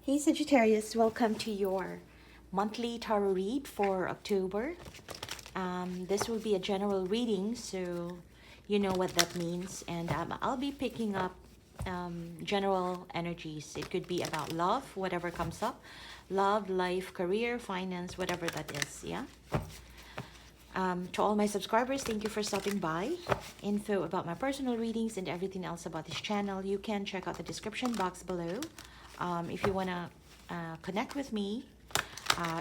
Hey Sagittarius, welcome to your monthly tarot read for October. This will be a general reading, so you know what that means. And I'll be picking up general energies. It could be about love, whatever comes up. Love, life, career, finance, whatever that is, yeah? To all my subscribers, thank you for stopping by. Info about my personal readings and everything else about this channel, you can check out the description box below. If you want to connect with me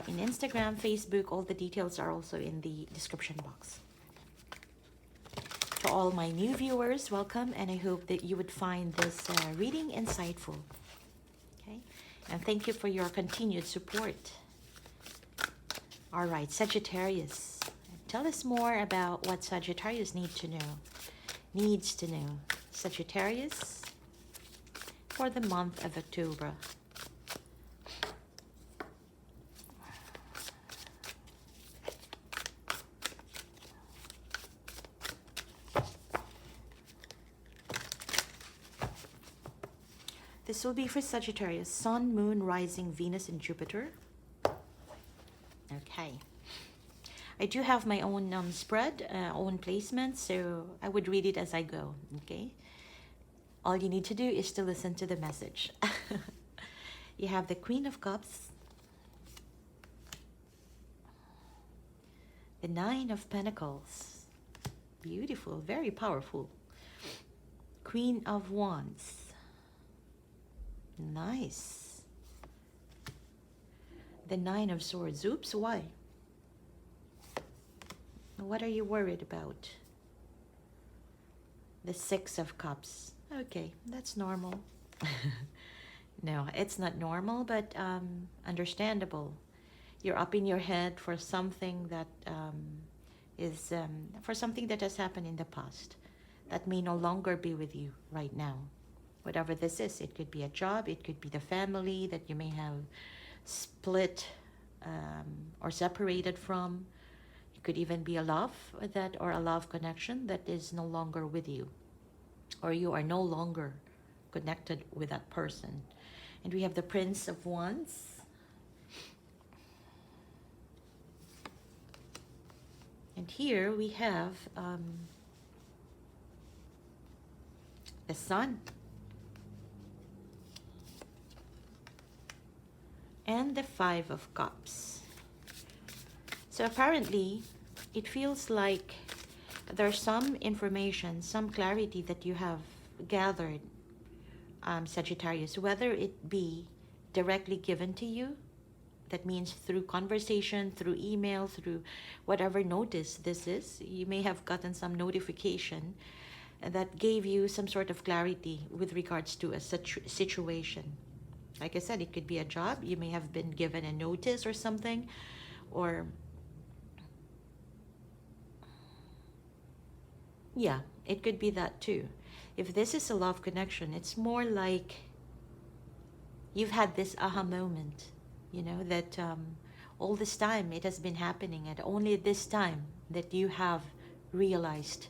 in Instagram, Facebook, all the details are also in the description box. To all my new viewers, welcome, and I hope that you would find this reading insightful. Okay, and thank you for your continued support. All right, Sagittarius, tell us more about what Sagittarius needs to know. Sagittarius for the month of October. This will be for Sagittarius, Sun, Moon, Rising, Venus, and Jupiter. Okay. I do have my own spread, own placement, so I would read it as I go, okay? All you need to do is to listen to the message. You have the Queen of Cups, the Nine of Pentacles, beautiful, very powerful, Queen of Wands, nice, the Nine of Swords. Oops, why? What are you worried about? The Six of Cups. Okay, that's normal. No, it's not normal, but understandable. You're up in your head for something that for something that has happened in the past that may no longer be with you right now. Whatever this is, it could be a job, it could be the family that you may have split or separated from. It could even be a love or a love connection that is no longer with you, or you are no longer connected with that person. And we have the Prince of Wands. And here we have the Sun and the Five of Cups. So apparently, it feels like there's some information, some clarity that you have gathered, Sagittarius, whether it be directly given to you, that means through conversation, through email, through whatever notice this is. You may have gotten some notification that gave you some sort of clarity with regards to a situation. Like I said, it could be a job. You may have been given a notice or something, or yeah, it could be that too. If this is a love connection, it's more like you've had this aha moment, you know, that all this time it has been happening, and only this time that you have realized,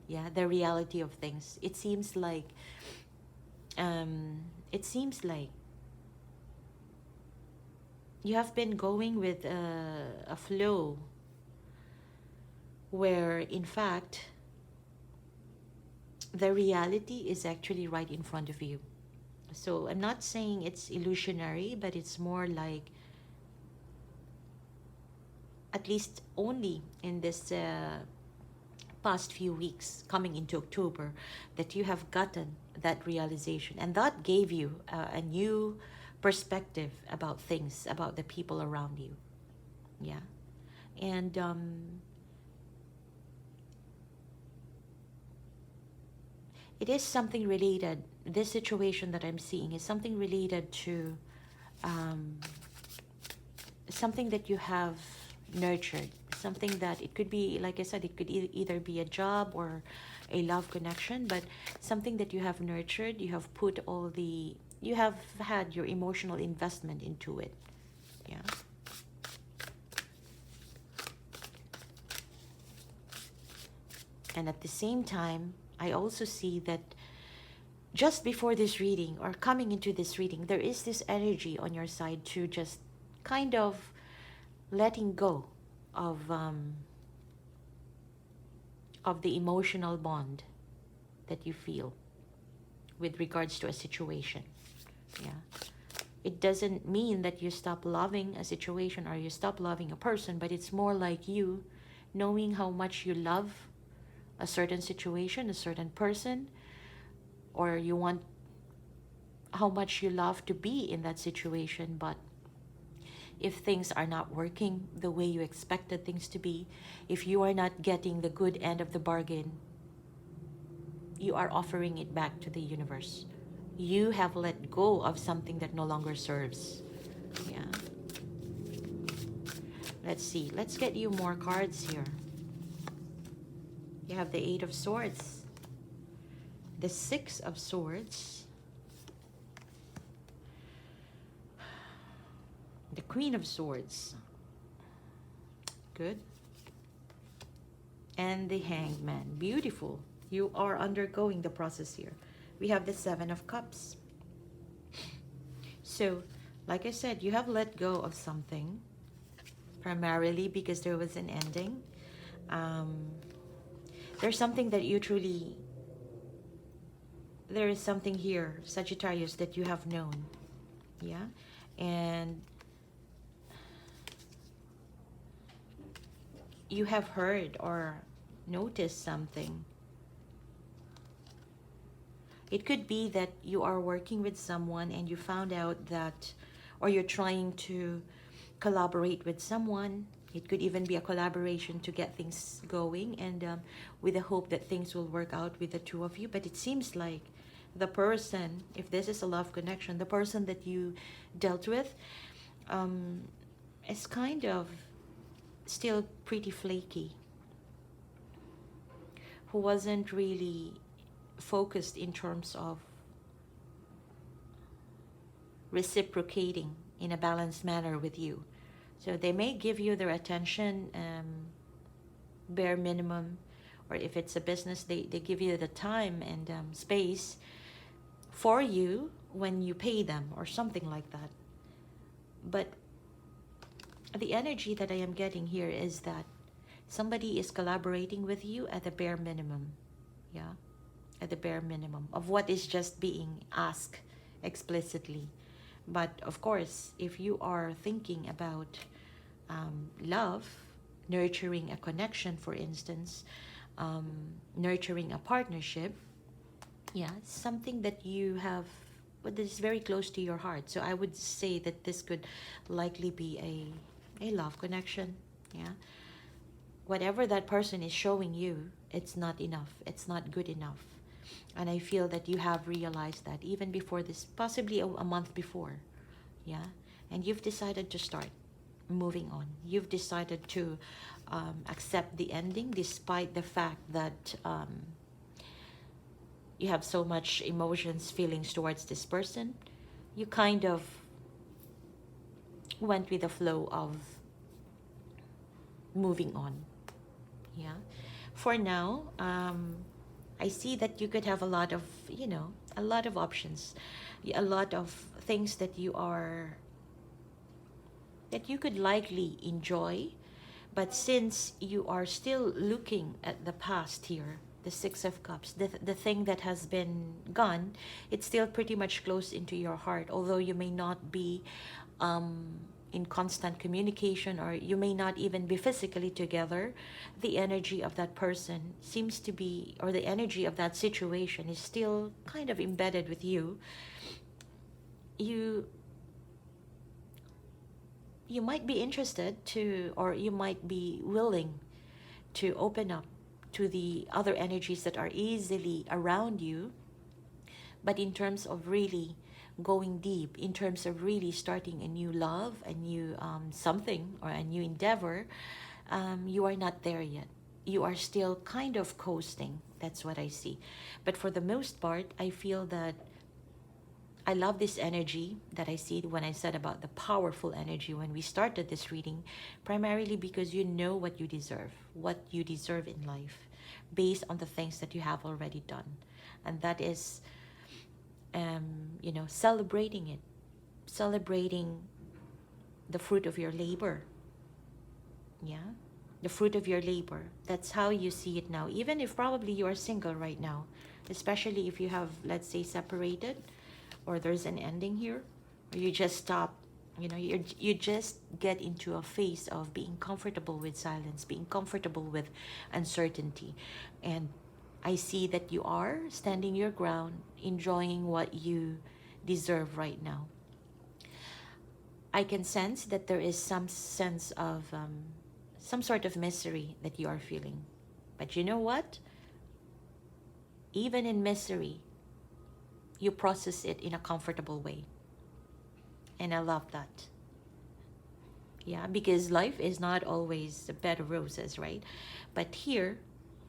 yeah, the reality of things. It seems like you have been going with a flow where, in fact, the reality is actually right in front of you. So I'm not saying it's illusionary, but it's more like, at least only in this past few weeks coming into October, that you have gotten that realization, and that gave you a new perspective about things, about the people around you. Yeah. And it is something related, this situation that I'm seeing is something related to something that you have nurtured, something that it could be, like I said, it could either be a job or a love connection, but something that you have nurtured, you have put you have had your emotional investment into it. Yeah. And at the same time, I also see that just before this reading or coming into this reading, there is this energy on your side to just kind of letting go of the emotional bond that you feel with regards to a situation. Yeah. It doesn't mean that you stop loving a situation or you stop loving a person, but it's more like you knowing how much you love a certain situation, a certain person, or you want how much you love to be in that situation. But if things are not working the way you expected things to be, if you are not getting the good end of the bargain, you are offering it back to the universe. You have let go of something that no longer serves. Yeah. Let's see. Let's get you more cards here. You have the Eight of Swords, the Six of Swords, the Queen of Swords. Good. And the Hanged Man. Beautiful. You are undergoing the process here. We have the Seven of Cups. So, like I said, you have let go of something, primarily because there was an ending. There's something that you truly... There is something here, Sagittarius, that you have known. Yeah? And you have heard or noticed something. It could be that you are working with someone and you found out that, or you're trying to collaborate with someone. It could even be a collaboration to get things going, and with the hope that things will work out with the two of you. But it seems like the person, if this is a love connection, the person that you dealt with is kind of still pretty flaky, who wasn't really focused in terms of reciprocating in a balanced manner with you. So they may give you their attention, bare minimum, or if it's a business, they give you the time and space for you when you pay them or something like that. But the energy that I am getting here is that somebody is collaborating with you at the bare minimum. Yeah, at the bare minimum of what is just being asked explicitly. But of course, if you are thinking about love, nurturing a connection, for instance, nurturing a partnership, yeah, something that you have, that is very close to your heart. So I would say that this could likely be a love connection. Yeah, whatever that person is showing you, it's not enough. It's not good enough. And I feel that you have realized that even before this, possibly a month before. Yeah, and you've decided to start moving on. You've decided to accept the ending, despite the fact that you have so much emotions, feelings towards this person. You kind of went with the flow of moving on. Yeah, for now, I see that you could have a lot of, a lot of options, a lot of things that you could likely enjoy. But since you are still looking at the past here, the Six of Cups, the thing that has been gone, it's still pretty much close into your heart. Although you may not be in constant communication, or you may not even be physically together, the energy of that person seems to be, or the energy of that situation is still kind of embedded with you. You might be interested to, or you might be willing to open up to the other energies that are easily around you. But in terms of really going deep, in terms of really starting a new love, a new something, or a new endeavor, you are not there yet. You are still kind of coasting. That's what I see. But for the most part, I feel that I love this energy that I see when I said about the powerful energy when we started this reading, primarily because you know what you deserve in life, based on the things that you have already done. And that is you know, celebrating it, celebrating the fruit of your labor. Yeah, the fruit of your labor. That's how you see it now. Even if probably you are single right now, especially if you have, let's say, separated, or there's an ending here, or you just stop, you know, you just get into a phase of being comfortable with silence, being comfortable with uncertainty. And I see that you are standing your ground, enjoying what you deserve right now. I can sense that there is some sense of some sort of misery that you are feeling. But you know what? Even in misery, you process it in a comfortable way. And I love that. Yeah, because life is not always a bed of roses, right? But here,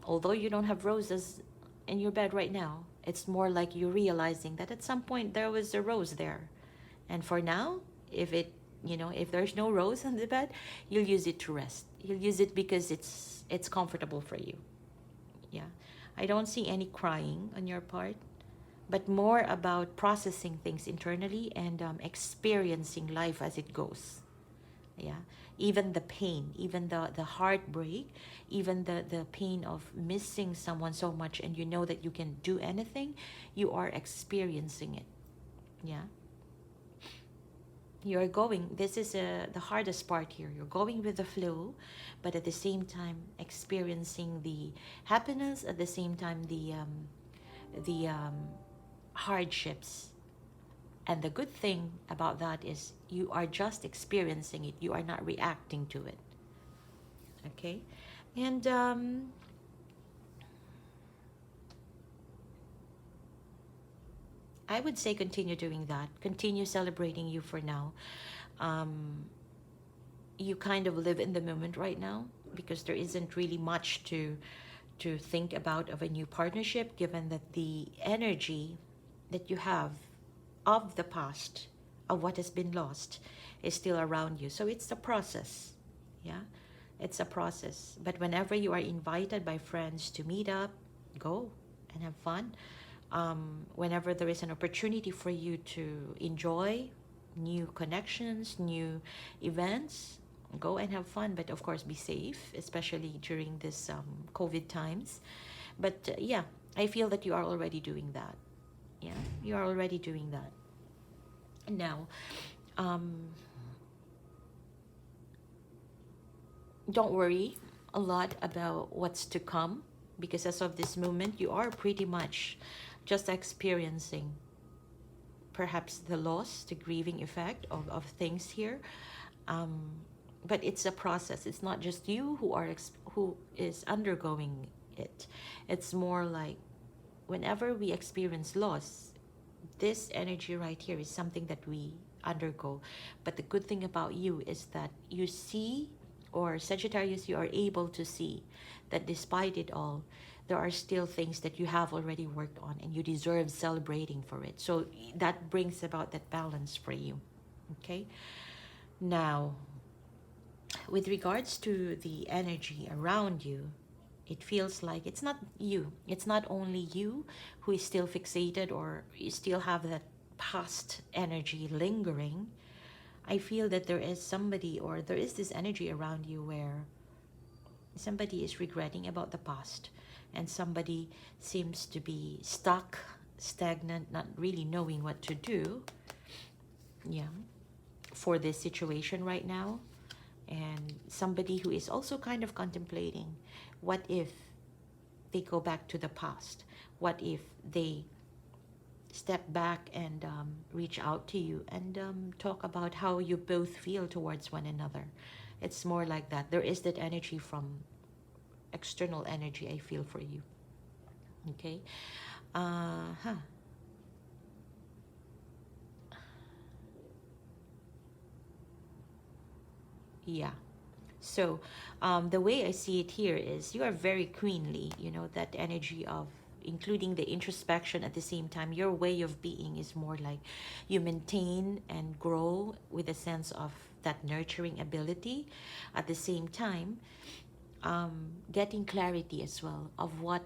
although you don't have roses in your bed right now, it's more like you realizing that at some point there was a rose there. And for now, if it, you know, if there's no rose on the bed, you'll use it to rest. You'll use it because it's comfortable for you. Yeah. I don't see any crying on your part, but more about processing things internally and experiencing life as it goes. Yeah, even the pain, even the heartbreak, even the pain of missing someone so much, and you know that you can do anything, you are experiencing it. Yeah, you're going, this is the hardest part here, you're going with the flow, but at the same time experiencing the happiness, at the same time the hardships. And the good thing about that is you are just experiencing it, you are not reacting to it. Okay? And I would say continue doing that. Continue celebrating you for now. Um, you kind of live in the moment right now because there isn't really much to think about of a new partnership, given that the energy that you have of the past, of what has been lost, is still around you. So it's a process. Yeah, it's a process. But whenever you are invited by friends to meet up, go and have fun. Whenever there is an opportunity for you to enjoy new connections, new events, go and have fun. But of course, be safe, especially during this COVID times. But yeah, I feel that you are already doing that. Yeah, you are already doing that. Now, don't worry a lot about what's to come, because as of this moment, you are pretty much just experiencing perhaps the loss, the grieving effect of things here. But it's a process. It's not just you who is undergoing it. It's more like whenever we experience loss, this energy right here is something that we undergo. But the good thing about you is that you see, or Sagittarius, you are able to see that despite it all, there are still things that you have already worked on and you deserve celebrating for it. So that brings about that balance for you. Okay? Now, with regards to the energy around you, it feels like it's not you. It's not only you who is still fixated or you still have that past energy lingering. I feel that there is somebody, or there is this energy around you where somebody is regretting about the past, and somebody seems to be stuck, stagnant, not really knowing what to do. Yeah, for this situation right now. And somebody who is also kind of contemplating, what if they go back to the past? What if they step back and reach out to you and talk about how you both feel towards one another? It's more like that. There is that energy from external energy I feel for you. Okay? Yeah. So the way I see it here is you are very queenly, you know, that energy of including the introspection at the same time. Your way of being is more like you maintain and grow with a sense of that nurturing ability. At the same time, getting clarity as well of what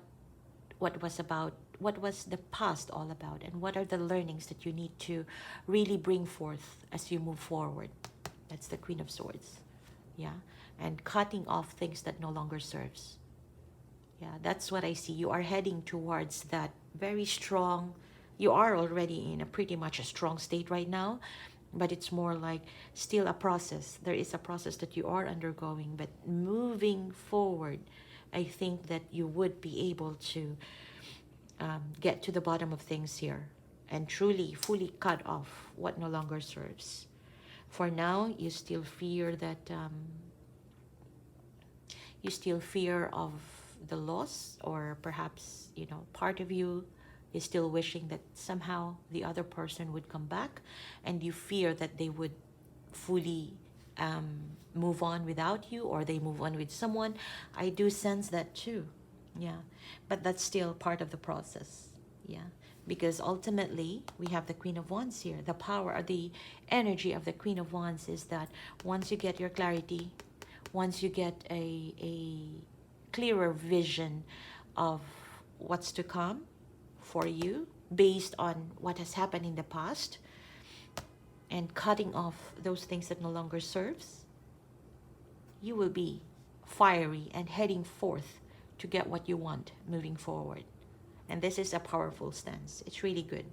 was about what was the past all about, and what are the learnings that you need to really bring forth as you move forward. That's the Queen of Swords. Yeah, and cutting off things that no longer serves. Yeah, that's what I see. You are heading towards that very strong, you are already in a pretty much a strong state right now, but it's more like still a process. There is a process that you are undergoing, but moving forward, I think that you would be able to get to the bottom of things here and truly, fully cut off what no longer serves. For now, you still fear that, you still fear of the loss, or perhaps, you know, part of you is still wishing that somehow the other person would come back, and you fear that they would fully move on without you, or they move on with someone. I do sense that too. Yeah, but that's still part of the process. Yeah, because ultimately we have the Queen of Wands here. The power or the energy of the Queen of Wands is that once you get your clarity, once you get a clearer vision of what's to come for you based on what has happened in the past, and cutting off those things that no longer serves, you will be fiery and heading forth to get what you want moving forward. And this is a powerful stance. It's really good.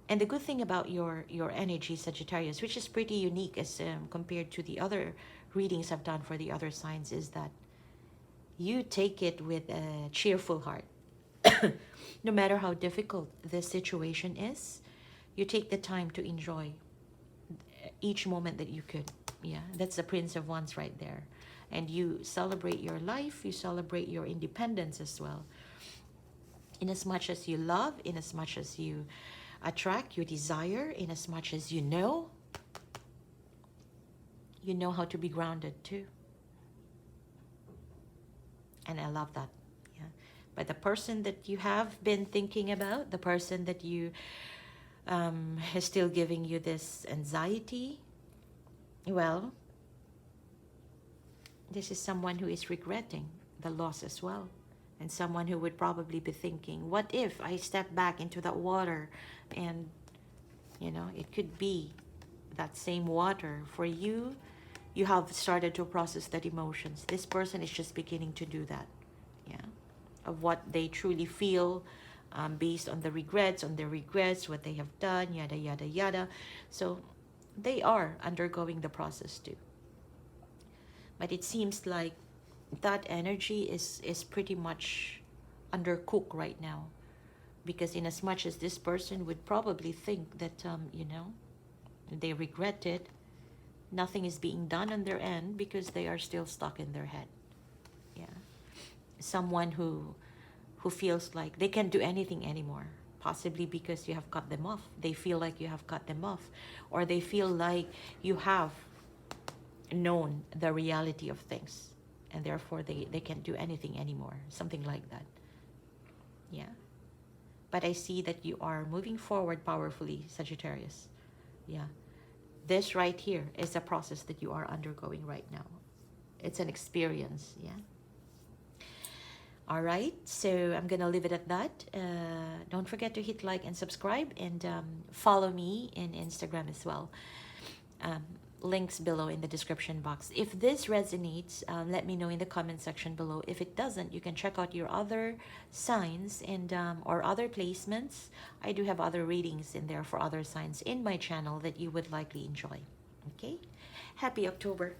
And the good thing about your energy, Sagittarius, which is pretty unique as compared to the other readings I've done for the other signs, is that you take it with a cheerful heart. No matter how difficult the situation is, you take the time to enjoy each moment that you could. Yeah, that's the Prince of Wands right there. And you celebrate your life, you celebrate your independence as well. In as much as you love, in as much as you attract, you desire, in as much as you know how to be grounded too. And I love that. Yeah. But the person that you have been thinking about, the person that you is still giving you this anxiety, well, this is someone who is regretting the loss as well. And someone who would probably be thinking, what if I step back into that water and, you know, it could be that same water. For you, you have started to process that emotions. This person is just beginning to do that, yeah, of what they truly feel, based on the regrets, what they have done, yada, yada, yada. So they are undergoing the process too. But it seems like that energy is pretty much undercooked right now, because in as much as this person would probably think that, you know, they regret it, nothing is being done on their end because they are still stuck in their head. Yeah, someone who feels like they can't do anything anymore, possibly because you have cut them off. They feel like you have cut them off, or they feel like you have known the reality of things, and therefore they can't do anything anymore, something like that. Yeah, but I see that you are moving forward powerfully, Sagittarius. Yeah, this right here is a process that you are undergoing right now. It's an experience. Yeah. All right, so I'm gonna leave it at that. Don't forget to hit like and subscribe, and follow me in Instagram as well. Links below in the description box. If this resonates, let me know in the comment section below. If it doesn't, you can check out your other signs and or other placements. I do have other readings in there for other signs in my channel that you would likely enjoy. Okay, happy October.